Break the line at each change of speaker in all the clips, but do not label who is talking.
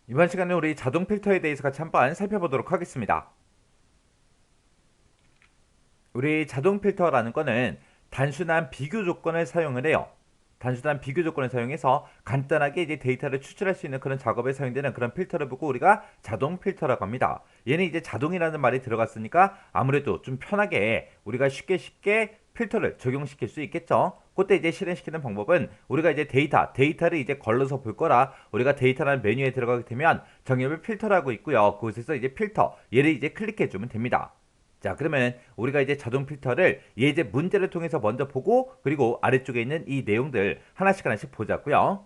이번 시간에 우리 자동 필터에 대해서 같이 한번 살펴보도록 하겠습니다. 우리 자동 필터라는 거는 단순한 비교 조건을 사용을 해요. 단순한 비교 조건을 사용해서 간단하게 이제 데이터를 추출할 수 있는 그런 작업에 사용되는 그런 필터를 보고 우리가 자동 필터라고 합니다. 얘는 이제 자동이라는 말이 들어갔으니까 아무래도 좀 편하게 우리가 쉽게 필터를 적용시킬 수 있겠죠. 그때 이제 실행시키는 방법은 우리가 이제 데이터를 이제 걸러서 볼 거라 우리가 데이터라는 메뉴에 들어가게 되면 정렬별 필터라고 있고요. 그곳에서 이제 필터 얘를 이제 클릭해 주면 됩니다. 자, 그러면 우리가 이제 자동 필터를 예제 문제를 통해서 먼저 보고 그리고 아래쪽에 있는 이 내용들 하나씩 보자고요.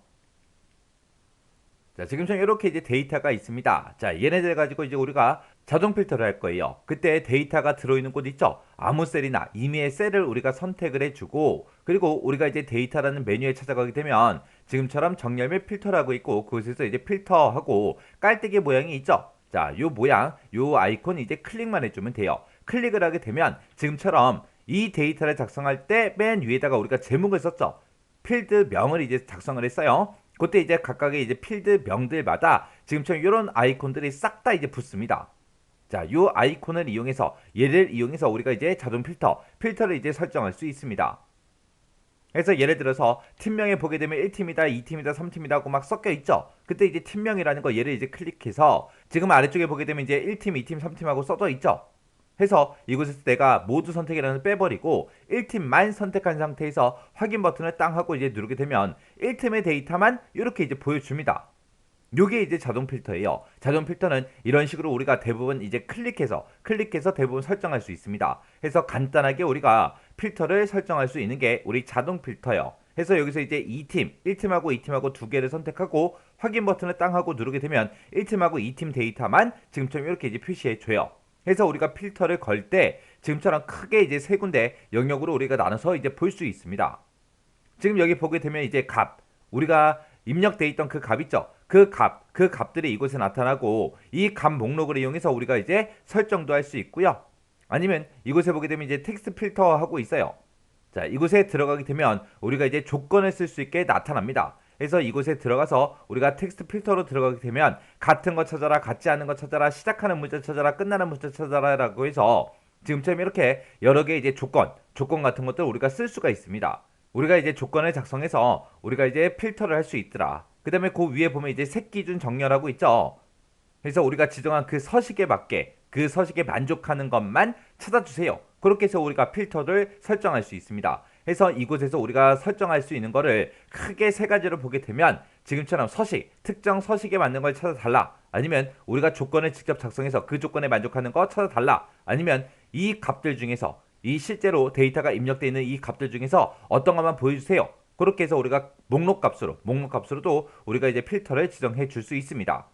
자, 지금처럼 이렇게 이제 데이터가 있습니다. 자, 얘네들 가지고 이제 우리가 자동 필터를 할 거예요. 그때 데이터가 들어있는 곳 있죠? 아무 셀이나 임의의 셀을 우리가 선택을 해주고 그리고 우리가 이제 데이터라는 메뉴에 찾아가게 되면 지금처럼 정렬 및 필터라고 있고 그곳에서 이제 필터하고 깔때기 모양이 있죠? 자, 요 모양, 요 아이콘 이제 클릭만 해주면 돼요. 클릭을 하게 되면 지금처럼 이 데이터를 작성할 때 맨 위에다가 우리가 제목을 썼죠. 필드 명을 이제 작성을 했어요. 그때 이제 각각의 이제 필드 명들마다 지금처럼 이런 아이콘들이 싹 다 이제 붙습니다. 자, 요 아이콘을 이용해서 얘를 이용해서 우리가 이제 자동 필터를 이제 설정할 수 있습니다. 그래서 예를 들어서 팀명에 보게 되면 1팀이다, 2팀이다, 3팀이다 하고 막 섞여 있죠. 그때 이제 팀명이라는 거 얘를 이제 클릭해서 지금 아래쪽에 보게 되면 이제 1팀, 2팀, 3팀하고 써져 있죠. 해서 이곳에서 내가 모두 선택이라는 빼버리고 1팀만 선택한 상태에서 확인 버튼을 땅 하고 이제 누르게 되면 1팀의 데이터만 이렇게 이제 보여줍니다. 요게 이제 자동 필터예요. 자동 필터는 이런 식으로 우리가 대부분 이제 클릭해서 대부분 설정할 수 있습니다. 해서 간단하게 우리가 필터를 설정할 수 있는 게 우리 자동 필터예요. 해서 여기서 이제 2팀, 1팀하고 2팀하고 두 개를 선택하고 확인 버튼을 땅 하고 누르게 되면 1팀하고 2팀 데이터만 지금처럼 이렇게 이제 표시해 줘요. 해서 우리가 필터를 걸 때 지금처럼 크게 이제 세 군데 영역으로 우리가 나눠서 이제 볼 수 있습니다. 지금 여기 보게 되면 이제 값, 우리가 입력돼 있던 그 값 있죠? 그 값들이 이곳에 나타나고 이 값 목록을 이용해서 우리가 이제 설정도 할 수 있고요. 아니면 이곳에 보게 되면 이제 텍스트 필터 하고 있어요. 자, 이곳에 들어가게 되면 우리가 이제 조건을 쓸 수 있게 나타납니다. 그래서 이곳에 들어가서 우리가 텍스트 필터로 들어가게 되면 같은 거 찾아라, 같지 않은 거 찾아라, 시작하는 문자 찾아라, 끝나는 문자 찾아라 라고 해서 지금처럼 이렇게 여러 개의 이제 조건 같은 것들 우리가 쓸 수가 있습니다. 우리가 이제 조건을 작성해서 우리가 이제 필터를 할 수 있더라. 그 다음에 그 위에 보면 이제 색 기준 정렬하고 있죠. 그래서 우리가 지정한 그 서식에 맞게 그 서식에 만족하는 것만 찾아주세요. 그렇게 해서 우리가 필터를 설정할 수 있습니다. 해서 이곳에서 우리가 설정할 수 있는 거를 크게 세 가지로 보게 되면 지금처럼 특정 서식에 맞는 걸 찾아달라. 아니면 우리가 조건을 직접 작성해서 그 조건에 만족하는 거 찾아달라. 아니면 이 값들 중에서 이 실제로 데이터가 입력되어 있는 이 값들 중에서 어떤 것만 보여주세요. 그렇게 해서 우리가 목록값으로도 우리가 이제 필터를 지정해 줄 수 있습니다.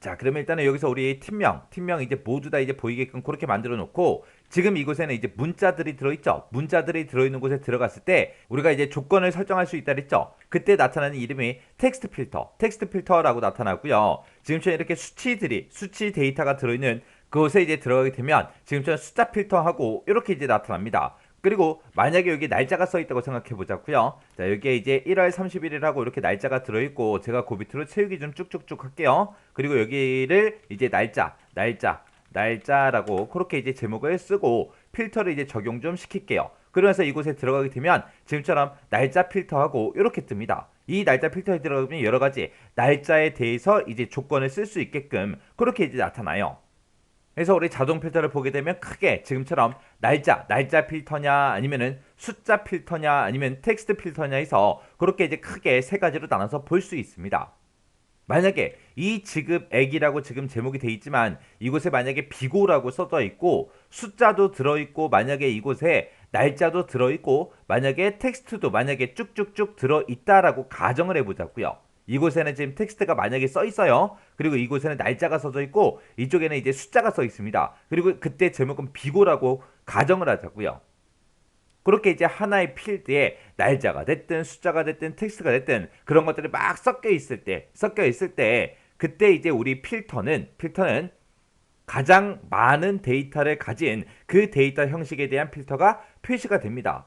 자, 그러면 일단은 여기서 우리 팀명 이제 모두 다 이제 보이게끔 그렇게 만들어 놓고 지금 이곳에는 이제 문자들이 들어있죠. 문자들이 들어있는 곳에 들어갔을 때 우리가 이제 조건을 설정할 수 있다 그랬죠. 그때 나타나는 이름이 텍스트 필터라고 나타나고요. 지금처럼 이렇게 수치 데이터가 들어있는 그곳에 이제 들어가게 되면 지금처럼 숫자 필터하고 이렇게 이제 나타납니다. 그리고 만약에 여기 날짜가 써있다고 생각해 보자고요. 자, 여기에 이제 1월 31일하고 이렇게 날짜가 들어있고 제가 그 밑으로 채우기 좀 쭉쭉쭉 할게요. 그리고 여기를 이제 날짜라고 그렇게 이제 제목을 쓰고 필터를 이제 적용 좀 시킬게요. 그러면서 이곳에 들어가게 되면 지금처럼 날짜 필터하고 이렇게 뜹니다. 이 날짜 필터에 들어가면 여러 가지 날짜에 대해서 이제 조건을 쓸 수 있게끔 그렇게 이제 나타나요. 그래서 우리 자동 필터를 보게 되면 크게 지금처럼 날짜 필터냐 아니면은 숫자 필터냐 아니면 텍스트 필터냐 해서 그렇게 이제 크게 세 가지로 나눠서 볼 수 있습니다. 만약에 이 지급액이라고 지금 제목이 돼 있지만 이곳에 만약에 비고라고 써져 있고 숫자도 들어있고 만약에 이곳에 날짜도 들어있고 만약에 텍스트도 만약에 쭉쭉쭉 들어있다라고 가정을 해보자고요. 이곳에는 지금 텍스트가 만약에 써 있어요. 그리고 이곳에는 날짜가 써져 있고 이쪽에는 이제 숫자가 써 있습니다. 그리고 그때 제목은 비고라고 가정을 하자고요. 그렇게 이제 하나의 필드에 날짜가 됐든 숫자가 됐든 텍스트가 됐든 그런 것들이 막 섞여 있을 때 그때 이제 우리 필터는 가장 많은 데이터를 가진 그 데이터 형식에 대한 필터가 표시가 됩니다.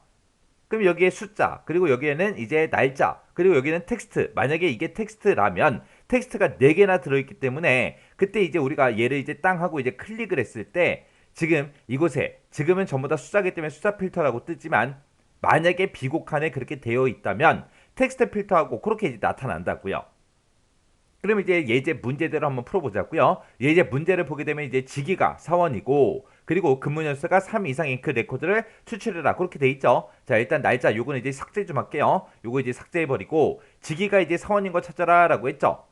그럼 여기에 숫자, 그리고 여기에는 이제 날짜, 그리고 여기는 텍스트. 만약에 이게 텍스트라면 텍스트가 4개나 들어있기 때문에 그때 이제 우리가 얘를 이제 땅 하고 이제 클릭을 했을 때 지금 이곳에 지금은 전부 다 숫자기 때문에 숫자 필터라고 뜨지만 만약에 비곡한에 그렇게 되어 있다면 텍스트 필터하고 그렇게 이제 나타난다고요. 그럼 이제 예제 문제대로 한번 풀어보자고요. 예제 문제를 보게 되면 이제 지기가 사원이고 그리고 근무 연수가 3 이상인 그 레코드를 추출해라 그렇게 돼 있죠. 자 일단 날짜 요거는 이제 삭제 좀 할게요. 요거 이제 삭제해버리고 지기가 이제 사원인 거 찾아라 라고 했죠.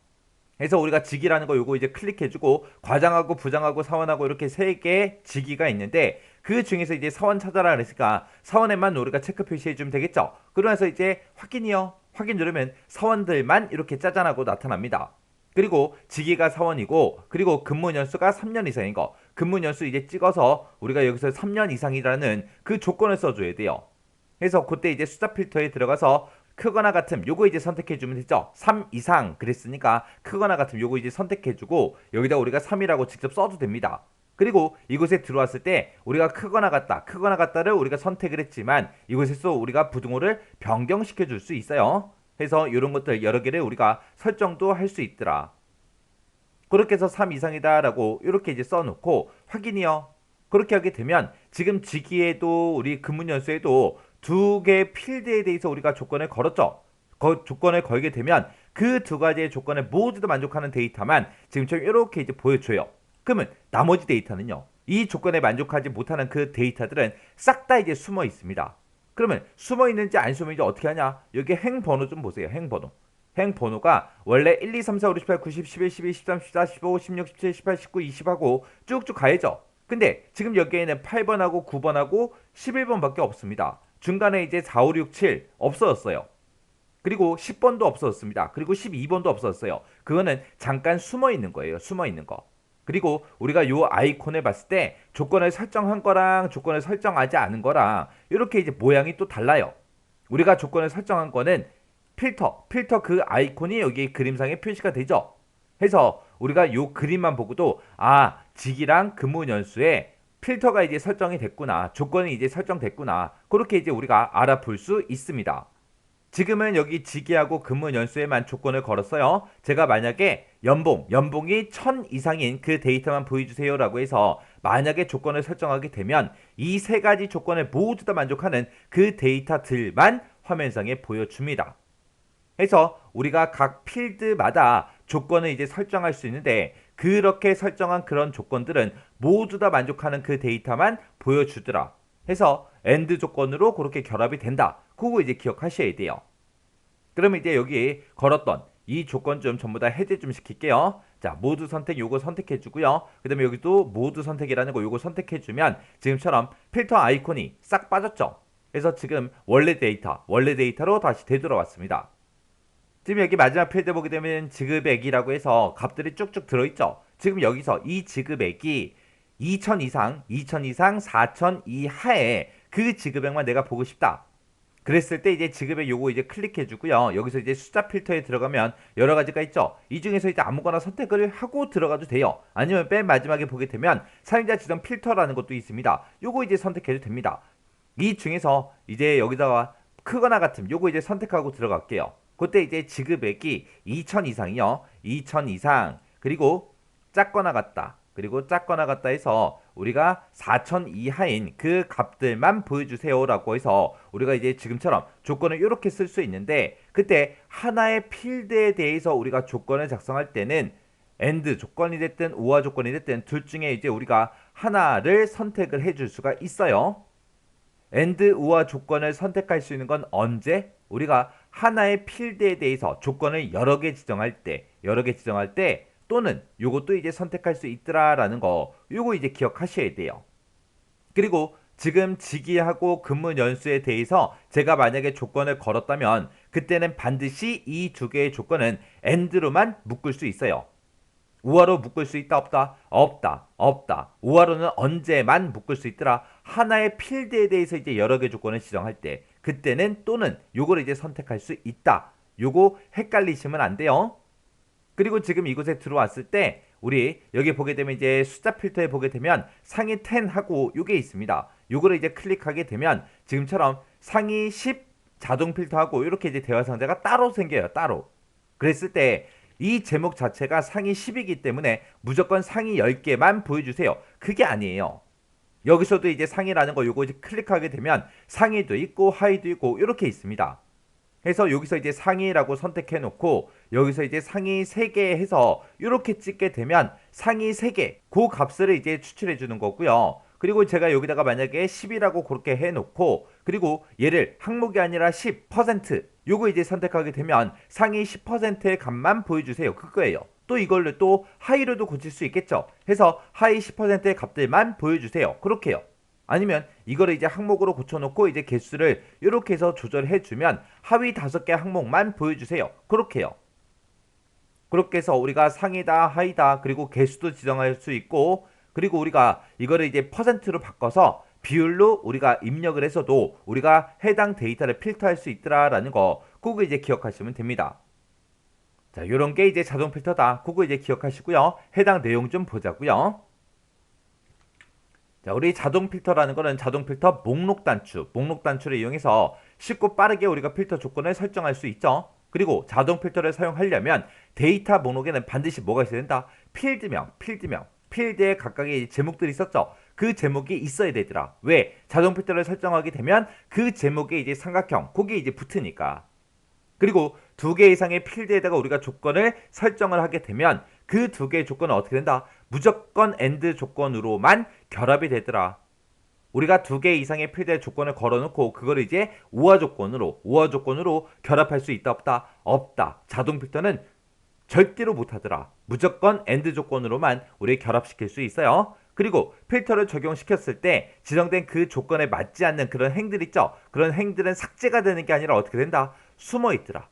그래서 우리가 직이라는 거 요거 이제 클릭해주고 과장하고 부장하고 사원하고 이렇게 3개 직위가 있는데 그 중에서 이제 사원 찾아라 그랬으니까 사원에만 우리가 체크 표시해주면 되겠죠. 그러면서 이제 확인이요. 확인 누르면 사원들만 이렇게 짜잔하고 나타납니다. 그리고 직위가 사원이고 그리고 근무 연수가 3년 이상인 거 근무 연수 이제 찍어서 우리가 여기서 3년 이상이라는 그 조건을 써줘야 돼요. 그래서 그때 이제 숫자 필터에 들어가서 크거나 같음 요거 이제 선택해주면 되죠. 3 이상 그랬으니까 크거나 같음 요거 이제 선택해주고 여기다 우리가 3이라고 직접 써도 됩니다. 그리고 이곳에 들어왔을 때 우리가 크거나 같다를 우리가 선택을 했지만 이곳에서 우리가 부등호를 변경시켜 줄 수 있어요. 그래서 이런 것들 여러 개를 우리가 설정도 할 수 있더라. 그렇게 해서 3 이상이다 라고 이렇게 이제 써놓고 확인이요. 그렇게 하게 되면 지금 직위에도 우리 근무 연수에도 2개 필드에 대해서 우리가 조건을 걸었죠. 조건을 걸게 되면 그 2가지의 조건에 모두 다 만족하는 데이터만 지금처럼 이렇게 이제 보여줘요. 그러면 나머지 데이터는요. 이 조건에 만족하지 못하는 그 데이터들은 싹 다 이제 숨어 있습니다. 그러면 숨어 있는지 안 숨어 있는지 어떻게 하냐? 여기 행번호 좀 보세요. 행번호. 행번호가 원래 1, 2, 3, 4, 5, 6, 7, 8, 9, 10, 11, 12, 13, 14, 15, 16, 17, 18, 19, 20 하고 쭉쭉 가야죠. 근데 지금 여기에는 8번하고 9번하고 11번밖에 없습니다. 중간에 이제 4, 5, 6, 7 없어졌어요. 그리고 10번도 없어졌습니다. 그리고 12번도 없어졌어요. 그거는 잠깐 숨어 있는 거예요. 숨어 있는 거. 그리고 우리가 요 아이콘을 봤을 때 조건을 설정한 거랑 조건을 설정하지 않은 거랑 이렇게 이제 모양이 또 달라요. 우리가 조건을 설정한 거는 필터 그 아이콘이 여기 그림상에 표시가 되죠. 해서 우리가 요 그림만 보고도 직이랑 근무 연수에 필터가 이제 설정이 됐구나. 조건이 이제 설정됐구나. 그렇게 이제 우리가 알아볼 수 있습니다. 지금은 여기 직위하고 근무 연수에만 조건을 걸었어요. 제가 만약에 연봉이 1000 이상인 그 데이터만 보여주세요 라고 해서 만약에 조건을 설정하게 되면 이 3가지 조건을 모두 다 만족하는 그 데이터들만 화면상에 보여줍니다. 해서 우리가 각 필드마다 조건을 이제 설정할 수 있는데 그렇게 설정한 그런 조건들은 모두 다 만족하는 그 데이터만 보여주더라. 해서 AND 조건으로 그렇게 결합이 된다. 그거 이제 기억하셔야 돼요. 그러면 이제 여기 걸었던 이 조건 좀 전부 다 해제 좀 시킬게요. 자, 모두 선택 요거 선택해 주고요. 그 다음에 여기도 모두 선택이라는 거 요거 선택해 주면 지금처럼 필터 아이콘이 싹 빠졌죠. 그래서 지금 원래 데이터로 다시 되돌아왔습니다. 지금 여기 마지막 필드 보게 되면 지급액이라고 해서 값들이 쭉쭉 들어있죠. 지금 여기서 이 지급액이 2000 이상, 4000 이하의 그 지급액만 내가 보고 싶다. 그랬을 때 이제 지급액 요거 이제 클릭해 주고요. 여기서 이제 숫자 필터에 들어가면 여러 가지가 있죠. 이 중에서 이제 아무거나 선택을 하고 들어가도 돼요. 아니면 맨 마지막에 보게 되면 사용자 지정 필터라는 것도 있습니다. 요거 이제 선택해도 됩니다. 이 중에서 이제 여기다가 크거나 같음 요거 이제 선택하고 들어갈게요. 그때 이제 지급액이 2000 이상이요. 2000 이상 그리고 작거나 같다. 그리고 작거나 같다 해서 우리가 4000 이하인 그 값들만 보여주세요 라고 해서 우리가 이제 지금처럼 조건을 이렇게 쓸 수 있는데 그때 하나의 필드에 대해서 우리가 조건을 작성할 때는 AND 조건이 됐든 OR 조건이 됐든 둘 중에 이제 우리가 하나를 선택을 해줄 수가 있어요. AND OR 조건을 선택할 수 있는 건 언제? 우리가 하나의 필드에 대해서 조건을 여러 개 지정할 때 또는 요것도 이제 선택할 수 있더라라는 거 요거 이제 기억하셔야 돼요. 그리고 지금 직위하고 근무 연수에 대해서 제가 만약에 조건을 걸었다면 그때는 반드시 이 2개의 조건은 AND로만 묶을 수 있어요. 우화로 묶을 수 있다 없다? 없다. 우화로는 언제만 묶을 수 있더라? 하나의 필드에 대해서 이제 여러 개 조건을 지정할 때 그때는 또는 요거를 이제 선택할 수 있다. 요거 헷갈리시면 안 돼요. 그리고 지금 이곳에 들어왔을 때 우리 여기 보게 되면 이제 숫자 필터에 보게 되면 상위 10 하고 요게 있습니다. 요거를 이제 클릭하게 되면 지금처럼 상위 10 자동 필터하고 이렇게 이제 대화 상자가 따로 생겨요. 따로. 그랬을 때 이 제목 자체가 상위 10이기 때문에 무조건 상위 10개만 보여주세요. 그게 아니에요. 여기서도 이제 상위라는 거 요거 이제 클릭하게 되면 상위도 있고 하위도 있고 이렇게 있습니다. 해서 여기서 이제 상위라고 선택해 놓고 여기서 이제 상위 3개 해서 이렇게 찍게 되면 상위 3개 그 값을 이제 추출해 주는 거고요. 그리고 제가 여기다가 만약에 10이라고 그렇게 해 놓고 그리고 얘를 항목이 아니라 10% 요거 이제 선택하게 되면 상위 10%의 값만 보여주세요. 그거예요. 또 이걸로 또 하위로도 고칠 수 있겠죠. 해서 하위 10%의 값들만 보여주세요. 그렇게요. 아니면 이거를 이제 항목으로 고쳐놓고 이제 개수를 이렇게 해서 조절해주면 하위 5개 항목만 보여주세요. 그렇게요. 그렇게 해서 우리가 상이다, 하이다, 그리고 개수도 지정할 수 있고 그리고 우리가 이거를 이제 퍼센트로 바꿔서 비율로 우리가 입력을 해서도 우리가 해당 데이터를 필터할 수 있더라라는 거 그거 이제 기억하시면 됩니다. 자, 요런 게 이제 자동 필터다. 그거 이제 기억하시고요. 해당 내용 좀 보자고요. 자, 우리 자동 필터라는 거는 자동 필터 목록 단추를 이용해서 쉽고 빠르게 우리가 필터 조건을 설정할 수 있죠. 그리고 자동 필터를 사용하려면 데이터 목록에는 반드시 뭐가 있어야 된다? 필드명, 필드에 각각의 제목들이 있었죠. 그 제목이 있어야 되더라. 왜? 자동 필터를 설정하게 되면 그 제목에 이제 삼각형, 그게 이제 붙으니까. 그리고 2개 이상의 필드에다가 우리가 조건을 설정을 하게 되면 그 2개의 조건은 어떻게 된다? 무조건 AND 조건으로만 결합이 되더라. 우리가 2개 이상의 필드의 조건을 걸어놓고 그걸 이제 우화 조건으로 결합할 수 있다 없다? 없다. 자동 필터는 절대로 못하더라. 무조건 AND 조건으로만 우리 결합시킬 수 있어요. 그리고 필터를 적용시켰을 때 지정된 그 조건에 맞지 않는 그런 행들 있죠. 그런 행들은 삭제가 되는 게 아니라 어떻게 된다? 숨어 있더라.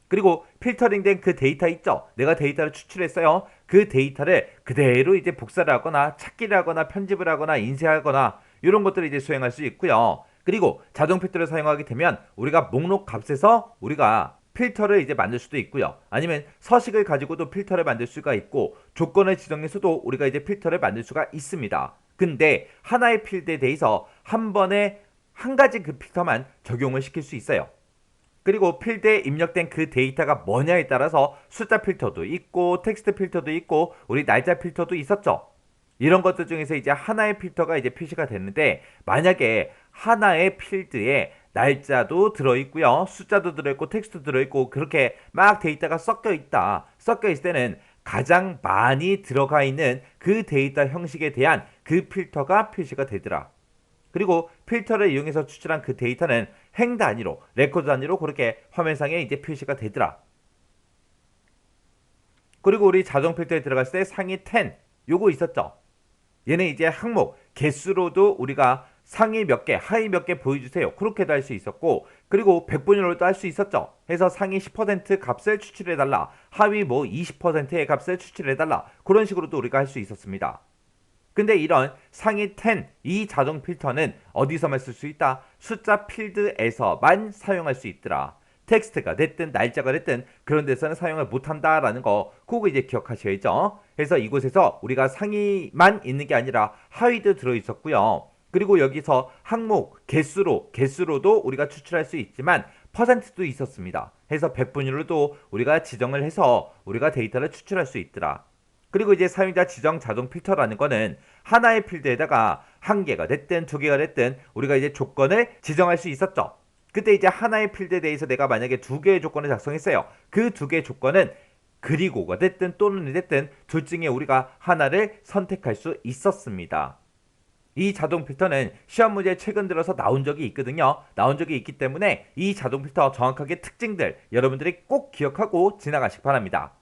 그리고 필터링된 그 데이터 있죠. 내가 데이터를 추출했어요. 그 데이터를 그대로 이제 복사를 하거나 찾기를 하거나 편집을 하거나 인쇄하거나 이런 것들을 이제 수행할 수 있고요. 그리고 자동 필터를 사용하게 되면 우리가 목록 값에서 우리가 필터를 이제 만들 수도 있고요. 아니면 서식을 가지고도 필터를 만들 수가 있고 조건을 지정해서도 우리가 이제 필터를 만들 수가 있습니다. 근데 하나의 필드에 대해서 한 번에 한 가지 그 필터만 적용을 시킬 수 있어요. 그리고 필드에 입력된 그 데이터가 뭐냐에 따라서 숫자 필터도 있고 텍스트 필터도 있고 우리 날짜 필터도 있었죠. 이런 것들 중에서 이제 하나의 필터가 이제 표시가 됐는데 만약에 하나의 필드에 날짜도 들어있고요. 숫자도 들어있고 텍스트도 들어있고 그렇게 막 데이터가 섞여 있을 때는 가장 많이 들어가 있는 그 데이터 형식에 대한 그 필터가 표시가 되더라. 그리고 필터를 이용해서 추출한 그 데이터는 행 단위로, 레코드 단위로 그렇게 화면상에 이제 표시가 되더라. 그리고 우리 자동 필터에 들어갔을 때 상위 10 요거 있었죠. 얘는 이제 항목, 개수로도 우리가 상위 몇 개, 하위 몇 개 보여주세요. 그렇게도 할 수 있었고 그리고 백분율로도 할 수 있었죠. 해서 상위 10% 값을 추출해달라. 하위 뭐 20%의 값을 추출해달라. 그런 식으로도 우리가 할 수 있었습니다. 근데 이런 상위 10, 이 자동 필터는 어디서만 쓸 수 있다? 숫자 필드에서만 사용할 수 있더라. 텍스트가 됐든 날짜가 됐든 그런 데서는 사용을 못한다라는 거 그거 이제 기억하셔야죠. 그래서 이곳에서 우리가 상위만 있는 게 아니라 하위도 들어있었고요. 그리고 여기서 항목, 개수로도 우리가 추출할 수 있지만 퍼센트도 있었습니다. 해서 백분율로도 우리가 지정을 해서 우리가 데이터를 추출할 수 있더라. 그리고 이제 사용자 지정 자동 필터라는 거는 하나의 필드에다가 한 개가 됐든 두 개가 됐든 우리가 이제 조건을 지정할 수 있었죠. 그때 이제 하나의 필드에 대해서 내가 만약에 2개의 조건을 작성했어요. 그 2개의 조건은 그리고가 됐든 또는 됐든 둘 중에 우리가 하나를 선택할 수 있었습니다. 이 자동 필터는 시험 문제에 최근 들어서 나온 적이 있거든요. 나온 적이 있기 때문에 이 자동 필터 정확하게 특징들 여러분들이 꼭 기억하고 지나가시기 바랍니다.